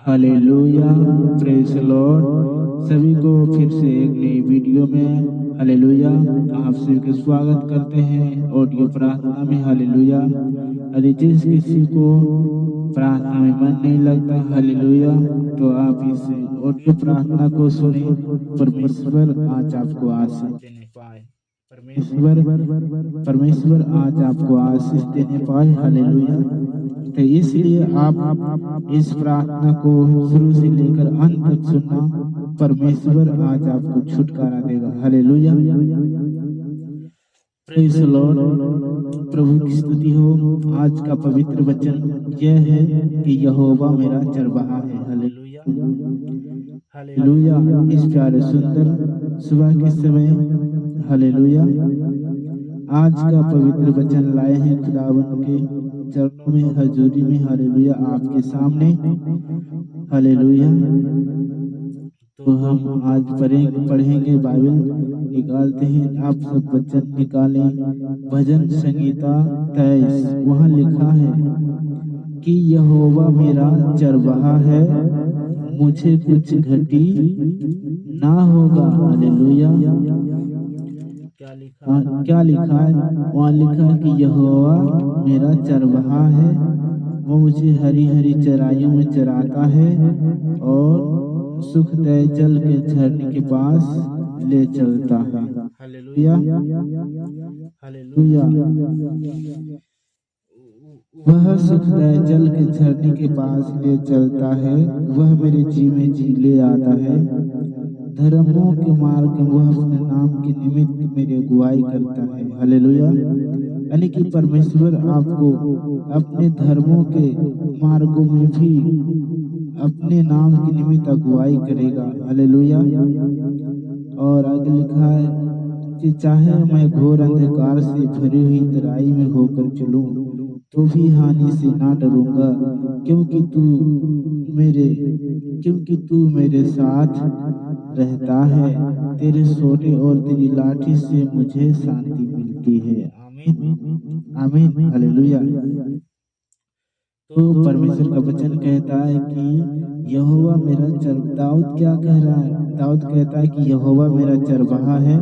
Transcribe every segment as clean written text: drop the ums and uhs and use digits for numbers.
Hallelujah, praise Lord. सभी को फिर से एक नई वीडियो में हालेलुया आप सभी का स्वागत करते हैं ऑडियो प्रार्थना में। हालेलुया। यदि जिस किसी को प्रार्थना में मन नहीं लगता हालेलुया, तो आप इस ऑडियो प्रार्थना को सुने। परमेश्वर आज आपको आशीष देने पाए। परमेश्वर आज आपको आशीष देने पाए। हालेलुया। तो इसलिए आप इस प्रार्थना को शुरू से लेकर अंत तक सुनना। परमेश्वर आज आपको छुटकारा देगा। Hallelujah, praise Lord. प्रभु की स्तुति हो। आज का पवित्र वचन यह है कि यहोवा मेरा चरवाहा है। Hallelujah, hallelujah. इस प्यारे सुंदर सुबह के समय हालेलुया आज का पवित्र वचन लाए हैं खुदावंद के चरणों में, हजूरी में। हालेलुया आपके सामने। हालेलुया। तो हम आज पढ़ेंगे बाइबल निकालते हैं। आप सब वचन निकालें। भजन संगीता 23 वहाँ लिखा है कि यहोवा मेरा चरवाहा है, मुझे कुछ घटी ना होगा। हालेलुया। क्या लिखा है? वहाँ लिखा है कि यहोवा मेरा चरवाहा है, वो मुझे हरी हरी चराइयों में चराता है और सुखदायी जल के झरने के पास ले चलता है। Hallelujah, hallelujah. वह सुखदायी जल के झरने के पास ले चलता है, वह मेरे जी में जी ले आता है। धर्मों के मार्ग वह अपने नाम के निमित्त मेरी अगुवाई करता है। हालेलुया। यानी कि परमेश्वर आपको अपने धर्मों के मार्गों में भी अपने नाम के निमित्त अगुवाई करेगा। हालेलुया। और आगे लिखा है कि चाहे मैं घोर अंधकार से भरी हुई तराई में होकर चलूं, तो भी हानि से ना डरूंगा, क्योंकि तू मेरे साथ रहता है। तेरे सोने और तेरी लाठी से मुझे शांति मिलती है। आमीन, आमीन, हालेलुया। तो परमेश्वर का वचन कहता है कि यहोवा मेरा दाऊद क्या कह रहा है? दाऊद कहता है कि यहोवा मेरा चरवाहा है,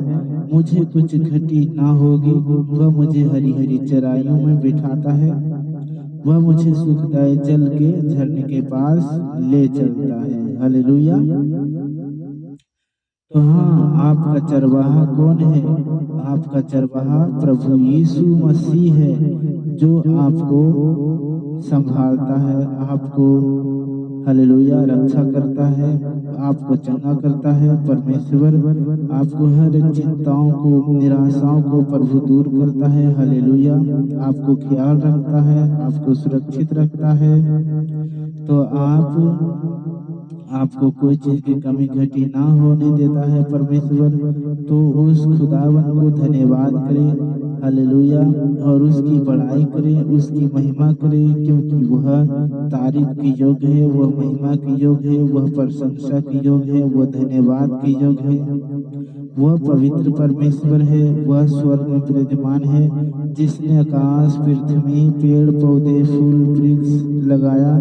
मुझे कुछ घटी ना होगी। वह मुझे हरी हरी चराइयों में बिठाता है, वह मुझे सुखदायी जल के झरने के पास ले चलता है। हालेलुया। तो हाँ, आपका चरवाहा कौन है? आपका चरवाहा प्रभु यीशु मसीह है, जो आपको संभालता है, आपको हालेलुया रक्षा करता है, आपको चंगा करता है। परमेश्वर आपको हर एक चिंताओं को, निराशाओं को प्रभु दूर करता है। हालेलुया। आपको ख्याल रखता है, आपको सुरक्षित रखता है। तो आपको कोई चीज की कमी घटी ना होने देता है परमेश्वर। तो उस खुदावन को धन्यवाद करें। हालेलुया। और उसकी बड़ाई करें, उसकी महिमा करें, क्योंकि वह तारीफ की योग्य है, वह महिमा की योग्य है, वह प्रशंसा की योग्य है, वह धन्यवाद की योग्य है। वह पवित्र परमेश्वर है, वह स्वर्ग में विराजमान है, जिसने आकाश, पृथ्वी, पेड़ पौधे, फूल वृक्ष लगाया।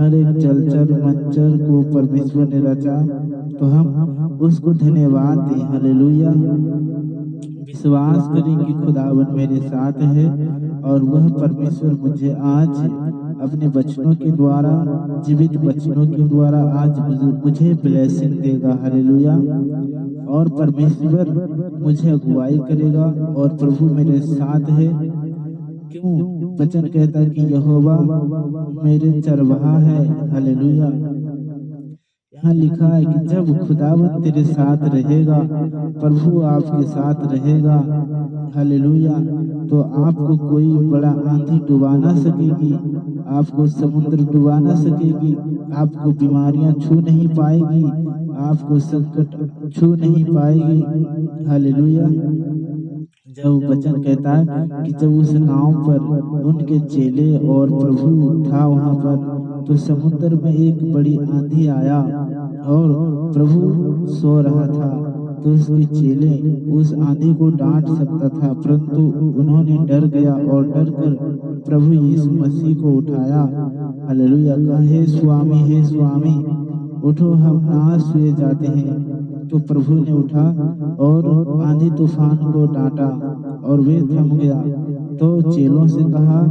हर एक जलचर मंचर को परमेश्वर ने रचा। तो हम उसको धन्यवाद दें। हालेलुया। विश्वास करें कि खुदावन मेरे साथ है और वह परमेश्वर मुझे आज अपने वचनों के द्वारा, जीवित वचनों के द्वारा आज मुझे ब्लेसिंग देगा। हालेलुया। और परमेश्वर मुझे अगुवाई करेगा और प्रभु मेरे साथ है। क्यों? वचन कहता है कि यहोवा मेरे चरवाहा है। हालेलुया। यहाँ लिखा है कि जब खुदावंद तेरे साथ रहेगा, प्रभु आपके साथ रहेगा, हालेलुया, तो आपको कोई बड़ा आंधी डुबा ना सकेगी, आपको समुद्र डुबा ना सकेगी, आपको बीमारियां छू नहीं पाएगी, आपको संकट छू नहीं पाएगी। हालेलुया। जब वचन कहता है कि जब उस नाव पर उनके चेले और प्रभु था वहां पर, तो समुद्र में एक बड़ी आंधी आया और प्रभु सो रहा था। तो उसके चेले उस आंधी को डांट सकता था, परंतु उन्होंने डर गया और डर कर प्रभु यीशु मसीह को उठाया। हालेलुया। कहा, हे स्वामी उठो, हम नाश हुए जाते हैं। तो प्रभु ने उठा और आंधी तूफान को डांटा और वे थम गया। तो चेलों से कहा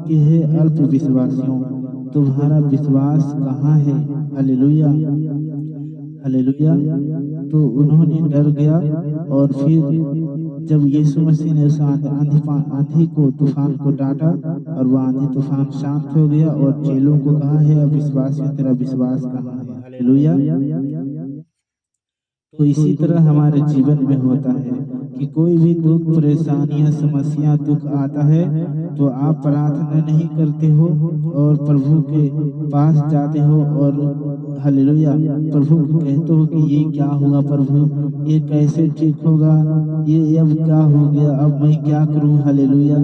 कि हे अल्प विश्वासियों, तुम्हारा विश्वास कहाँ है? Hallelujah, hallelujah. तो उन्होंने डर गया और फिर जब यीशु मसीह ने उस आंधी को तूफान को डांटा और वह आंधी तूफान शांत हो गया और चेलों को कहा, है अविश्वासियों, तेरा विश्वास कहाँ है? हालेलुया। तो इसी तरह हमारे जीवन में होता है कि कोई भी दुख, परेशानियां, समस्या, दुख आता है तो आप प्रार्थना नहीं करते हो और प्रभु के पास जाते हो और हालेलुया प्रभु को कहते हो कि ये क्या हुआ प्रभु, ये कैसे ठीक होगा, ये अब क्या हो गया, अब मैं क्या करूं? हालेलुया।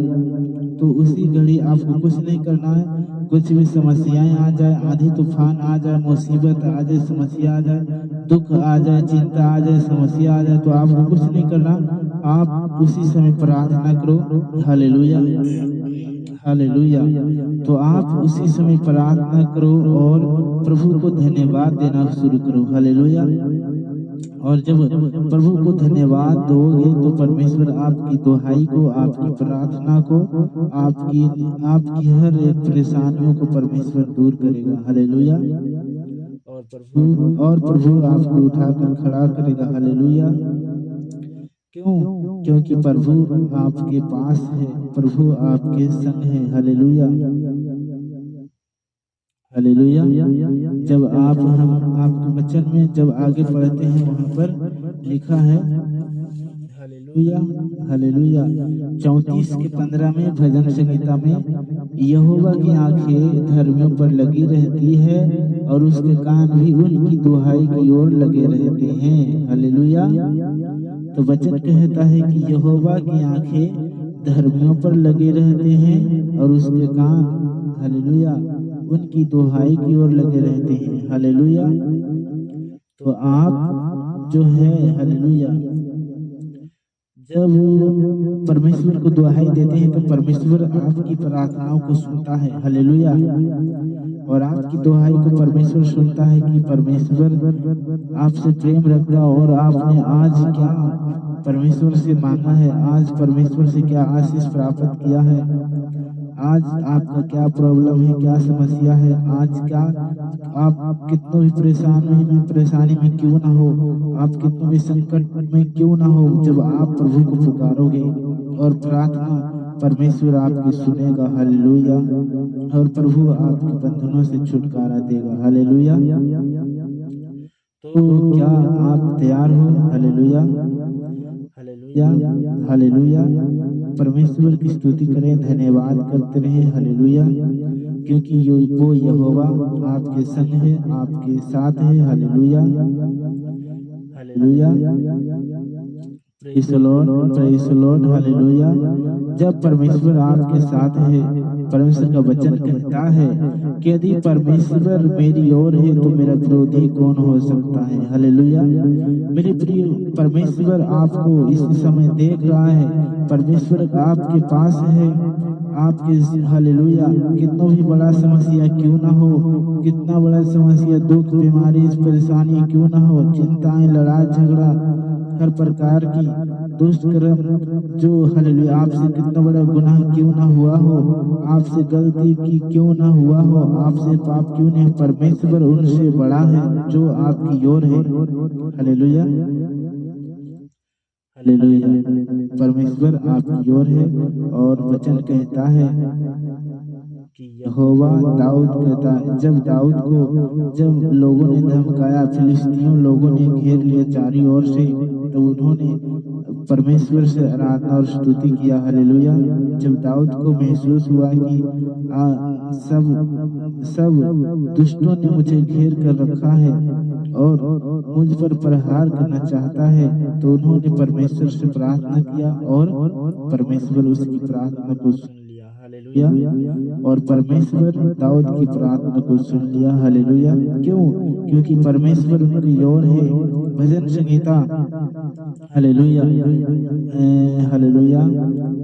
तो उसी घड़ी आपको कुछ नहीं करना है। कुछ भी समस्याएं आ जाए, आंधी तूफान आ जाए, मुसीबत आ जाए, समस्या आ जाए, दुख आ जाए, चिंता आ जाए, समस्या आ जाए, तो आपको कुछ नहीं करना, आप उसी समय प्रार्थना करो। Hallelujah, hallelujah. तो आप उसी समय प्रार्थना करो और प्रभु को धन्यवाद देना शुरू करो। हालेलुया। और जब प्रभु को धन्यवाद दोगे तो परमेश्वर आपकी दुहाई को, आपकी प्रार्थना को, आपकी हर एक परेशानियों को परमेश्वर दूर करेगा। हालेलुया। और प्रभु आपको उठाकर खड़ा करेगा। हालेलुया। क्यों? क्योंकि प्रभु आपके पास है, प्रभु आपके संग है। Hallelujah, hallelujah. जब हम आपके वचन में जब आगे पढ़ते हैं वहां पर लिखा है, हालेलुया, हालेलुया, 34 के 15 में भजन संहिता में, यहोवा की आंखें धर्मियों पर लगी रहती है और उसके कान भी उनकी दुहाई की ओर लगे रहते हैं। हालेलुया। तो वचन कहता है कि यहोवा की आंखें धर्मियों पर लगे रहते हैं और उसके कान, हालेलुया, उनकी दुहाई की ओर लगे रहते हैं। हालेलुया। तो आप जो है, हालेलुया, जब परमेश्वर को दुहाई देते हैं तो परमेश्वर आपकी प्रार्थनाओं को सुनता है। हालेलुया। और आपकी दुहाई को परमेश्वर सुनता है कि परमेश्वर आपसे प्रेम रखता और आपने आज क्या परमेश्वर से मांगा है, आज परमेश्वर से क्या आशीष प्राप्त किया है, आज आपका क्या प्रॉब्लम है, क्या समस्या है, आज क्या आप कितनों भी परेशानी में क्यों ना हो, आप कितनों भी संकट में क्यों ना हो, जब आप प्रभु को पुकारोगे और प्रार्थना, परमेश्वर आपकी सुनेगा। हालेलुया। और प्रभु आपके बंधनों से छुटकारा देगा। हालेलुया। तो क्या आप तैयार हो? Hallelujah, hallelujah, hallelujah. परमेश्वर की स्तुति करें, धन्यवाद करते रहे। हालेलुया। क्योंकि वो यहोवा आपके संग है, आपके साथ है। Hallelujah, hallelujah. Praise the Lord, praise the Lord. Hallelujah. जब परमेश्वर आपके साथ है, परमेश्वर का वचन कहता है कि यदि परमेश्वर मेरी ओर है तो मेरा विरोधी कौन हो सकता है। हालेलुया। मेरे प्रिय, परमेश्वर आपको इस समय देख रहा है, परमेश्वर आपके पास है, आपके, हालेलुया, कितना भी बड़ा समस्या क्यों ना हो, कितना बड़ा समस्या, दुख, बीमारी, परेशानी क्यों ना हो, चिंताएं, लड़ाई झगड़ा, हर प्रकार की दुष्कर्म जो, हालेलुया, आपसे कितना बड़ा गुनाह क्यों ना हुआ हो, आपसे गलती की क्यों ना हुआ हो, आपसे पाप क्यों नहीं, परमेश्वर उनसे बड़ा है जो आपकी ओर है। Hallelujah, hallelujah. परमेश्वर आपकी ओर है। और वचन कहता है कि यहोवा, दाऊद कहता है, जब लोगों ने धमकाया, फिलिस्तीनियों लोगों ने घेर लिया चारों ओर से, तो उन्होंने परमेश्वर से आराधना और स्तुति किया। हालेलुया। जब दाऊद को महसूस हुआ कि सब दुष्टों ने मुझे घेर कर रखा है और मुझ पर प्रहार करना चाहता है, तो उन्होंने परमेश्वर से प्रार्थना किया और परमेश्वर उसकी प्रार्थना को सुन लिया। हालेलुया। हालेलुया। और परमेश्वर दाऊद की प्रार्थना को सुन लिया। हालेलुया। क्यों? क्योंकि परमेश्वर उनकी ओर है। भजन संहिता हालेलुया हालेलुया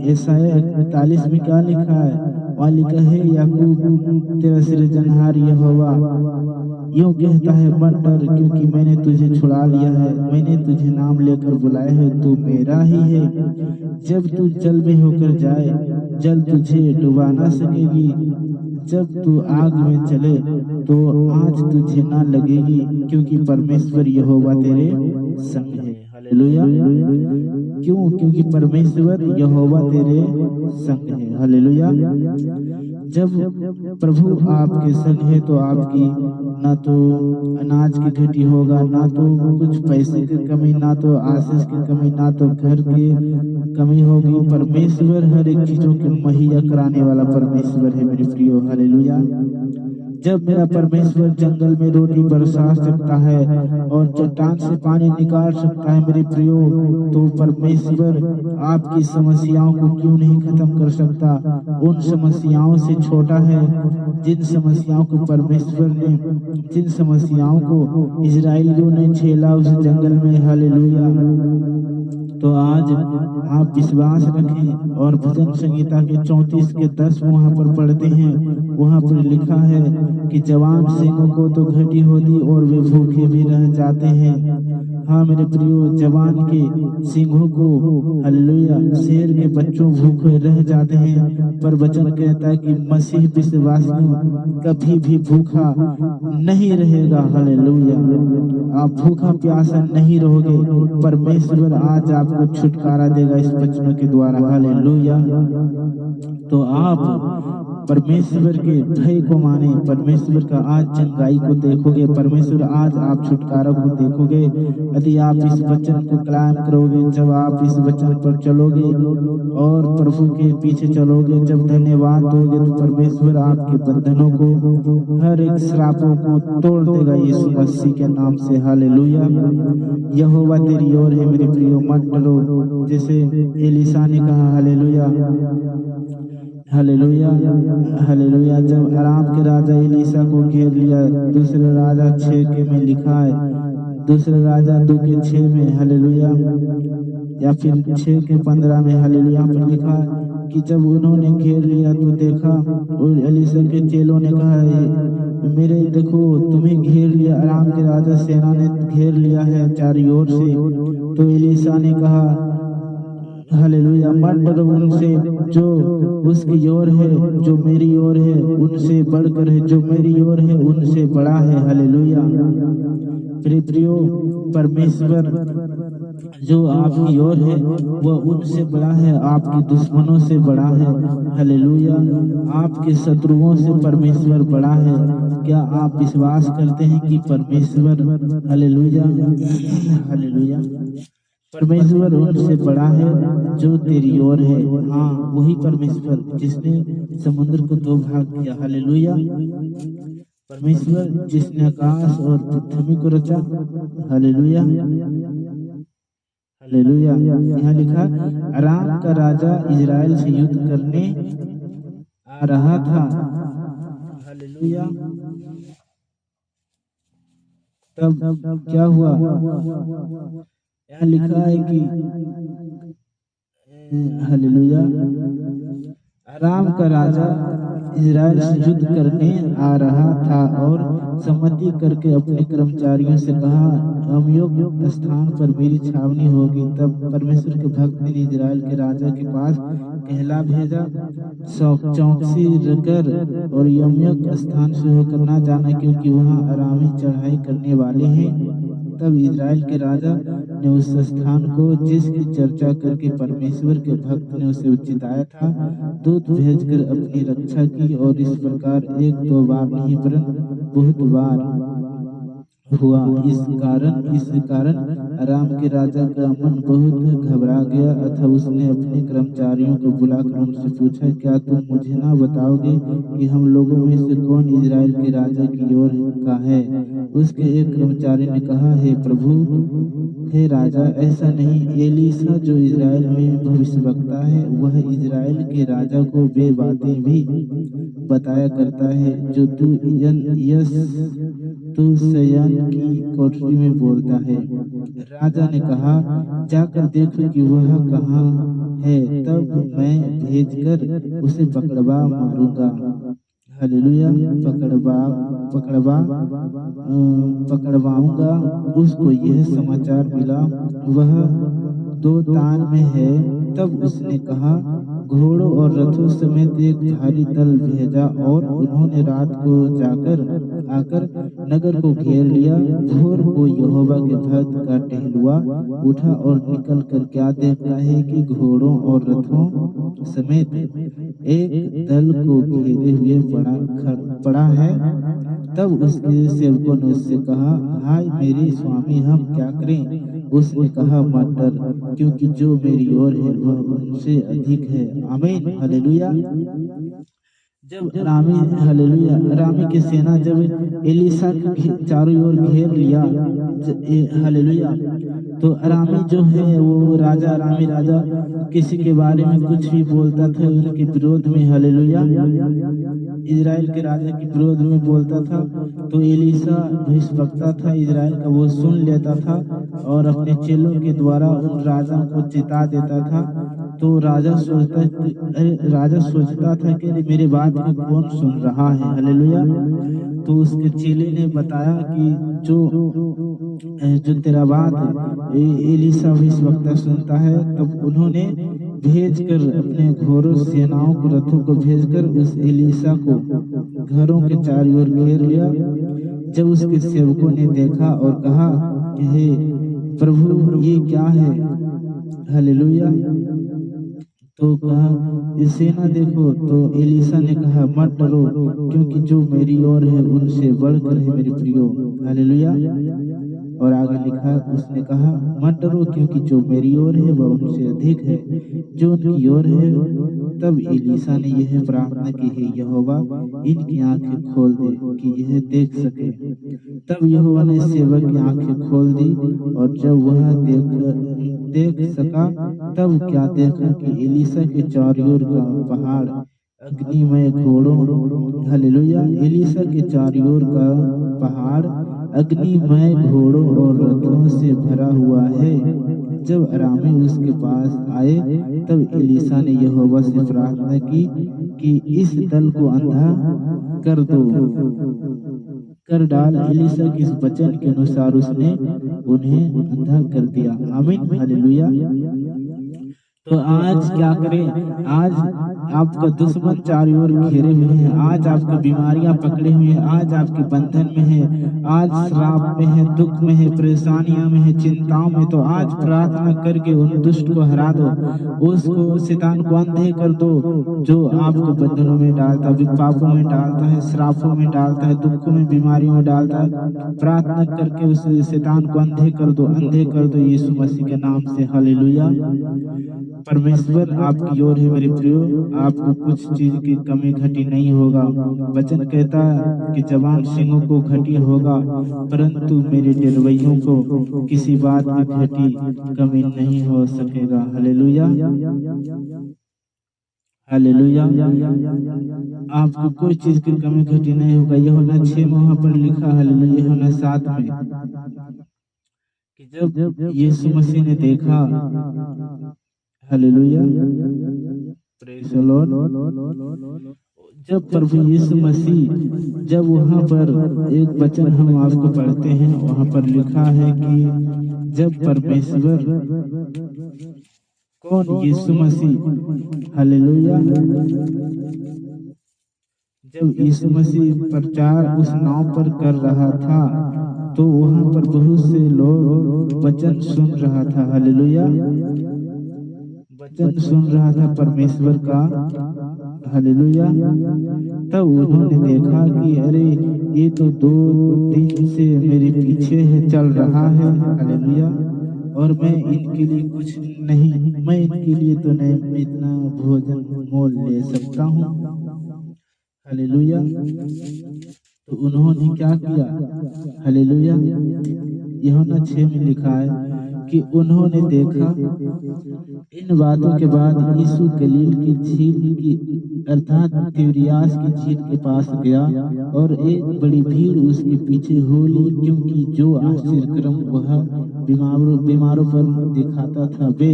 यशायाह 41 में क्या लिखा है? वहाँ लिखा है, याकूब तेरा सृजनहार यहोवा यूं कहता है, मत डर, क्योंकि मैंने तुझे छुड़ा लिया है, मैंने तुझे नाम लेकर बुलाया है, तू मेरा ही है। जब तू जल में होकर जाए, जल तुझे डुबा ना सकेगी। जब तू आग में चले तो आँच तुझे ना लगेगी, क्योंकि परमेश्वर यहोवा तेरे संग है। हालेलुया। क्यों? क्योंकि परमेश्वर यहोवा तेरे संग है। हालेलुया। जब प्रभु आपके संग है तो आपकी ना तो अनाज की घटी होगा, ना तो कुछ पैसे की कमी, ना तो आशीष की कमी, ना तो घर की कमी होगी। परमेश्वर हर एक चीजों की मुहैया कराने वाला परमेश्वर है मेरे प्रियो। हालेलुया। जब मेरा परमेश्वर जंगल में रोटी बरसा सकता है और चट्टान से पानी निकाल सकता है मेरे प्रियो, तो परमेश्वर आपकी समस्याओं को क्यों नहीं खत्म कर सकता? उन समस्याओं से छोटा है जिन समस्याओं को परमेश्वर ने, जिन समस्याओं को इजराइलियों ने झेला उस जंगल में। हालेलुया। तो आज आप विश्वास रखें और भजन संहिता के 34 के 10 वहाँ पर पढ़ते हैं। वहाँ पर लिखा है कि जवान सिंहों को तो घटी होती और वे भूखे भी रह जाते हैं। हाँ मेरे प्रियो, जवान के सिंहों को, हालेलुया, शेर के बच्चों भूखे रह जाते हैं, पर वचन कहता है कि मसीह विश्वासियों कभी भी भूखा नहीं रहेगा। हालेलुया। आप भूखा प्यासा नहीं रहोगे। परमेश्वर आज आपको छुटकारा देगा इस वचनों के द्वारा। हालेलुया। तो आप परमेश्वर के भय को माने, परमेश्वर का आज चंगाई को देखोगे, परमेश्वर आज आप छुटकारा को देखोगे। यदि आप इस वचन को कायम करोगे, जब आप इस वचन पर चलोगे और प्रभु के पीछे चलोगे, जब धन्यवाद दोगे, तो परमेश्वर आपके बंधनों को, हर एक श्रापों को तोड़ देगा यीशु मसीह के नाम से। हालेलुया। यहोवा तेरी ओर है मेरे प्रियो, मत डरो, जैसे एलीशा ने कहा। Hallelujah hallelujah hallelujah. जब अराम के राजा एलीशा को घेर लिया, दूसरे राजा 6 के में लिखा है, दूसरे राजा 2 के 6 में, हालेलुया, या फिर 6 के 15 में, हालेलुया, पर लिखा कि जब उन्होंने घेर लिया तो देखा, और एलीशा के चेलों ने कहा, मेरे देखो तुम्हें घेर लिया, अराम के राजा सेना ने घेर लिया है चारों ओर से। तो एलीशा ने कहा, हालेलुया, मत डरो उनसे जो उसकी ओर है, जो मेरी ओर है उनसे बढ़कर है, जो मेरी ओर है उनसे बड़ा है। हालेलुया। प्रियो, परमेश्वर जो आपकी ओर है वह उनसे बड़ा है, आपके दुश्मनों से बड़ा है। हालेलुया। आपके शत्रुओं से परमेश्वर बड़ा है। क्या आप विश्वास करते हैं कि परमेश्वर, हालेलुया हालेलुया, परमेश्वर उनसे बड़ा है जो तेरी ओर है? हाँ, वही परमेश्वर जिसने समुद्र को 2 भाग किया। हालेलुया। परमेश्वर जिसने आकाश और पृथ्वी को रचा। Hallelujah hallelujah. यहाँ लिखा, अराम का राजा इजराइल से युद्ध करने आ रहा था। हालेलुया। तब क्या हुआ? यहाँ लिखा है कि हालेलुया, अराम का राजा इजराइल से युद्ध करने आ रहा था और सम्मति करके अपने कर्मचारियों से कहा, अमयोग स्थान पर मेरी छावनी होगी। तब परमेश्वर के भक्त ने इजराइल के राजा के पास कहला भेजा, चौकसी कर और यमयोग स्थान से होकर ना जाना, क्योंकि वहां अरामी चढ़ाई करने वाले हैं। तब इजराइल के राजा ने उस स्थान को, जिसकी चर्चा करके परमेश्वर के भक्त ने उसे चिताया था, दूत भेजकर अपनी रक्षा की, और इस प्रकार 1-2 बार नहीं वरन बहुत बार हुआ। इस कारण अराम के राजा का मन बहुत घबरा गया अतः उसने अपने कर्मचारियों को बुलाकर उनसे पूछा, क्या तुम मुझे ना बताओगे कि हम लोगों में से कौन इजराइल के राजा की ओर का है? उसके एक कर्मचारी ने कहा, हे प्रभु, हे राजा, ऐसा नहीं, एलीशा जो इजराइल में भविष्यवक्ता है वह इजराइल के राजा को वे बातें भी बताया करता है जो तू शयन की कोठरी में बोलता है। राजा ने कहा, जाकर देखो कि वह कहाँ है, तब मैं भेजकर उसे मारूंगा। हालेलुया। पकड़वाऊंगा। उसको यह समाचार मिला, वह दो तान में है। तब उसने कहा, घोड़ों और रथों समेत एक भारी दल भेजा और उन्होंने रात को आकर नगर को घेर लिया। भोर को यहोवा के भक्त का टहलुआ उठा और निकल कर क्या देखता है कि घोड़ों और रथों समेत एक दल को घेरे हुए पड़ा है। तब उसके सेवकों ने उससे कहा, हाय मेरे स्वामी, हम क्या करें? उसने कहा, मत डर, क्योंकि जो मेरी ओर है वह उनसे अधिक है। आमीन। हालेलुया। जब अरामी की सेना जब एलीशा के चारों ओर घेर लिया, हालेलुया, तो अरामी जो है वो अरामी राजा किसी के बारे में कुछ भी बोलता था उनके विरोध में। हालेलुया। इजराइल के राजा के विरोध में बोलता था तो एलीशा भविष्यवक्ता था इजराइल का, वो सुन लेता था और अपने चेलों के द्वारा उन राजाओं को चिता देता था। तो राजा सोचता था कि मेरे बात को कौन सुन रहा है। हालेलुया। तो उसके चेले ने बताया कि जो तेरा बात एलीशा भविष्यवक्ता सुनता है। तब उन्होंने भेजकर अपने घोड़ों सेनाओं को रथों को भेजकर उस एलीशा को घरों के चारों ओर घेर लिया। जब उसके सेवकों ने देखा और कहा कि हे प्रभु, ये क्या है? हालेलुया। तो कहा, ये सेना देखो। तो एलीशा ने कहा, मत डरो, क्योंकि जो मेरी ओर है उनसे बढ़कर है मेरे प्रियो। हालेलुया। और आगे लिखा, उसने कहा, मत डरो, क्योंकि जो मेरी ओर है वह उनसे अधिक है जो उनकी ओर है। तब एलीशा ने यह प्रार्थना की, है यहोवा, इनकी आंखें खोल दे कि यह देख सके। तब यहोवा ने सेवक की आंखें खोल दी और जब वह देख सका, तब क्या देखा कि एलीशा के चारों ओर का पहाड़ अग्निमय घोड़ों, हालेलुया, एलीशा के चारों ओर का पहाड़ अग्निमय घोड़ों और रथों से भरा हुआ है। जब अरामी उसके पास आए, तब एलीशा ने यहोवा से प्रार्थना की कि इस दल को अंधा कर डाल। एलीशा के इस वचन के अनुसार उसने उन्हें अंधा कर दिया। आमीन। हालेलुया। तो आज क्या करें? आज आपका दुश्मन चारों ओर घेरे हुए हैं, आज आपकी बीमारियां पकड़े हुए हैं, आज आपके बंधन में है, आज श्राप में है, दुख में है, परेशानियों में है, चिंताओं में। तो आज प्रार्थना करके उन दुष्ट को हरा दो, उसको शैतान को अंधे कर दो जो आपको बंधनों में डालता है, पापों में डालता है, श्रापों में डालता है, दुखों में, बीमारियों में डालता है। प्रार्थना करके उस शैतान को अंधे कर दो यीशु मसीह के नाम से। हालेलुया। परमेश्वर आपकी ओर है मेरे प्रियो, आपको कुछ चीज की कमी घटी नहीं होगा। वचन कहता है कि जवान सिंहों को घटी होगा, परंतु मेरे डरवैयों को किसी बात की घटी कमी नहीं हो सकेगा। हालेलुया। हालेलुया। आपको कोई चीज की कमी घटी नहीं होगा। यूहन्ना 6 में वहां पर लिखा, हालेलुया, यूहन्ना 7 में कि जब यीशु मसीह ने देखा, हालेलुया, प्रेज़ द लॉर्ड, जब प्रभु यीशु मसीह, जब वहां पर एक वचन हम आपको पढ़ते हैं, वहां पर लिखा है कि जब परमेश्वर कौन? यीशु मसीह, हालेलुया, जब यीशु मसीह प्रचार उस नाव पर कर रहा था तो वहां पर बहुत से लोग वचन सुन रहा था। हालेलुया, वचन सुन रहा था परमेश्वर का। हालेलुया। तब उन्होंने देखा कि अरे ये तो 2 दिन से मेरे पीछे है चल रहा है। हालेलुया। और मैं इनके लिए कुछ नहीं, मैं इनके लिए तो नहीं इतना भोजन मोल ले सकता हूँ। हालेलुया। तो उन्होंने क्या किया? हालेलुया। यूहन्ना 6 में लिखा है कि उन्होंने देखा। इन बातों के बाद यीशु गलील की झील की अर्थात तिबिरियास की झील के पास गया और एक बड़ी भीड़ उसके पीछे हो ली, क्योंकि जो आश्चर्यक्रम वह बीमारों पर दिखाता था वे,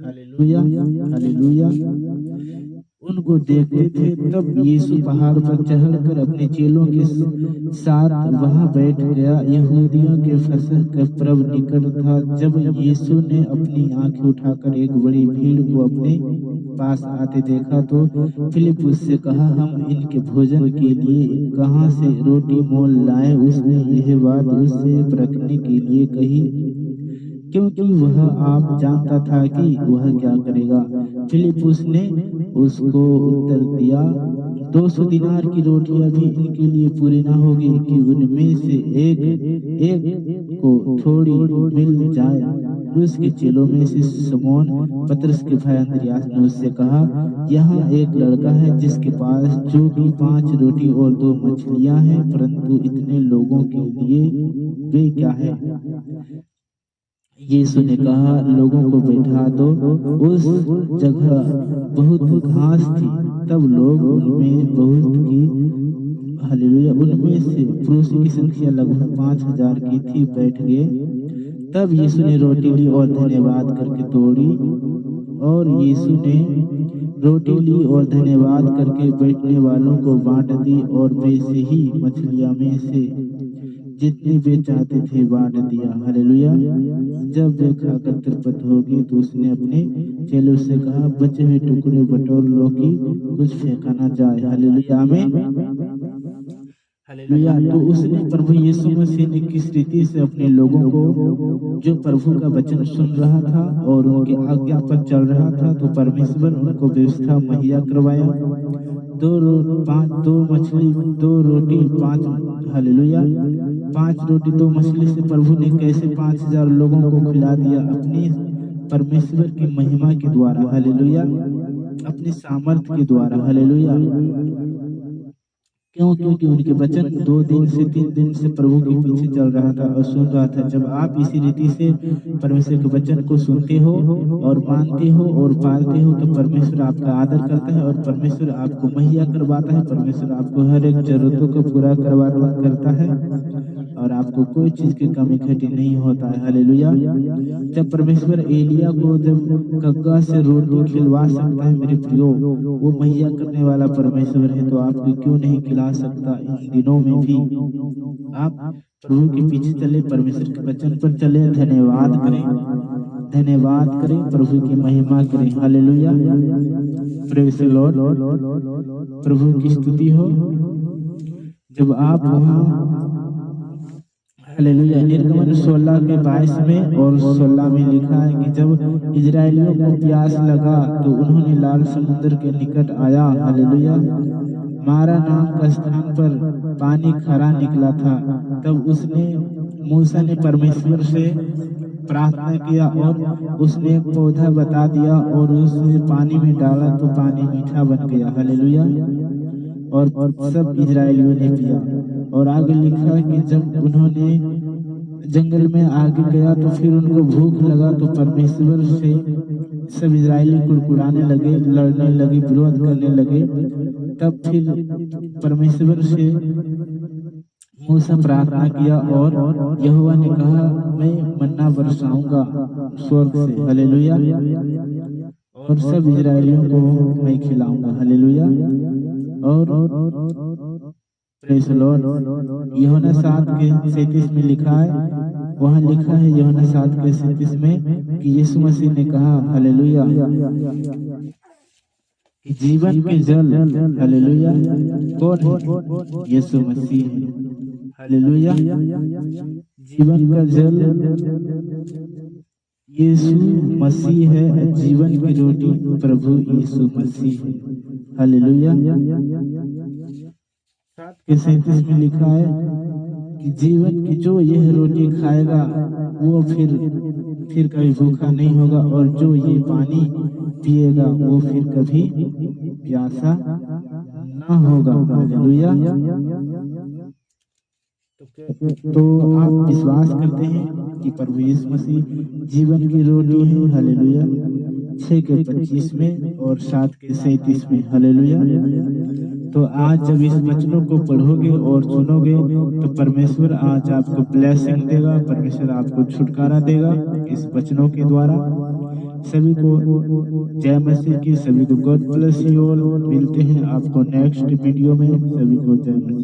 हालेलुया हालेलुया, उनको देखते थे। तब यीशु पहाड़ पर चढ़कर अपने चेलों के साथ वहां बैठ गया। यहूदियों के फसह का पर्व निकट था। जब यीशु ने अपनी आंखें उठाकर एक बड़ी भीड़ को अपने पास आते देखा तो फिलिप उससे कहा, हम इनके भोजन के लिए कहाँ से रोटी मोल लाएं? उसने यह बात उससे परखने के लिए कही, क्योंकि वह आप जानता था कि वह क्या करेगा। फिलिपुस ने उसको उत्तर दिया, 200 दिनार की रोटियां भी इनके लिए पूरी न होगी कि उनमें से एक को थोड़ी मिल जाए। उसके चेलों में से समौन पतरस के भाई अंद्रियास ने उससे कहा, यहाँ एक लड़का है जिसके पास जो कि 5 रोटी और 2 मछलियां हैं, परंतु इतने लोगों के लिए वे क्या है? यीशु ने कहा, लोगों को बैठा दो। उस जगह बहुत घास थी। तब लोग उनमें बहुत की, हालेलुया, उनमें से पुरुषों की संख्या लगभग 5000 की थी, बैठ गए। तब यीशु ने रोटी ली और धन्यवाद करके तोड़ी, और यीशु ने रोटी ली और धन्यवाद करके बैठने वालों को बांट दी, और वैसे ही मछलियां में से जितने वे चाहते थे बांट दिया। हालेलुया। जब वे खाकर तृप्त हो गए तो उसने अपने चेलों से कहा, बचे हुए टुकड़े बटोर लो कि कुछ फेंका ना जाए। हालेलुया। आमीन। हालेलुया। तो उसने प्रभु यीशु मसीह ने किस रीति से अपने लोगों को, जो प्रभु का वचन सुन रहा था और उनके आज्ञा पर चल रहा था, तो परमेश्वर उनको व्यवस्था मुहैया करवाया। 2 मछली 2 रोटी 5, हालेलुया, 5 रोटी 2 मछली से प्रभु ने कैसे 5000 लोगों को खिला दिया अपने परमेश्वर की महिमा के द्वारा। हालेलुया। अपने सामर्थ्य के द्वारा। हालेलुया। क्यों? क्योंकि उनके वचन 2 दिन से 3 दिन से प्रभु के पीछे चल रहा था और सुन रहा था। जब आप इसी रीति से परमेश्वर के वचन को सुनते हो और मानते हो और पालते हो, तो परमेश्वर आपका आदर करता है और परमेश्वर आपको मुहैया करवाता है। परमेश्वर आपको हर एक जरूरतों को पूरा करता है और आपको कोई चीज की कमी घटी नहीं होता है। हालेलुया। जब परमेश्वर एलिया को जब गग्गा से रोटी खिलवा सकता है मेरे प्रियो, वो मुहैया करने वाला परमेश्वर है, तो आपको क्यों नहीं खिला सकता इन दिनों में भी? आप प्रभु के पीछे चले, परमेश्वर के वचन पर चले, धन्यवाद करें, धन्यवाद करें, प्रभु की महिमा करें। हालेलुया। Praise the Lord. प्रभु की स्तुति हो। जब आप वहाँ, हालेलुया, निर्गमन 16 के 22 में और 16 में लिखा है कि जब इजरायलियों को प्यास लगा तो उन्होंने लाल समुद्र के निकट आया। हालेलुया। मारा नाम का स्थान पर पानी खरा निकला था। तब उसने मूसा ने परमेश्वर से प्रार्थना किया और उसने एक पौधा बता दिया और उसने पानी में डाला तो पानी मीठा बन गया। हालेलुया। और सब इजरायलियों ने पिया। और आगे लिखा कि जब उन्होंने जंगल में आगे गया तो फिर उनको भूख लगा, तो परमेश्वर से सब इजरायली कुड़कुड़ाने लगे, लड़ने लगे, विरोध करने लगे। तब फिर परमेश्वर से मूसा प्रार्थना किया और यहोवा ने कहा, मैं मन्ना बरसाऊंगा स्वर्ग से। हालेलुया। और सब इजरायलियों को मैं खिलाऊंगा। हालेलुया। और प्रेज़ द लॉर्ड। यूहन्ना 7 के 37 में लिखा है, वहाँ लिखा है यूहन्ना 7 के 37 में कि यीशु मसीह ने कहा, हालेलुया, कि जीवन के जल, हालेलुया, कौन है? यीशु मसीह है। हालेलुया। जीवन का जल यीशु मसीह है। जीवन की रोटी प्रभु यीशु मसीह है। हालेलुया। के 37 में लिखा है कि जीवन की जो यह रोटी खाएगा वो फिर कभी भूखा नहीं होगा, और जो ये पानी पिएगा वो फिर कभी प्यासा ना होगा। हालेलुया। तो आप विश्वास करते हैं कि प्रभु यीशु मसीह जीवन की रोटी है? हालेलुया। 6 के 25 में और 7 के 37 में। हालेलुया। तो आज जब इस वचनों को पढ़ोगे और सुनोगे तो परमेश्वर आज आपको ब्लेसिंग देगा, परमेश्वर आपको छुटकारा देगा इस वचनों के द्वारा। सभी को जय मसीह की, सभी को गॉड ब्लेस यू ऑल। मिलते हैं आपको नेक्स्ट वीडियो में। सभी को जय मसीह।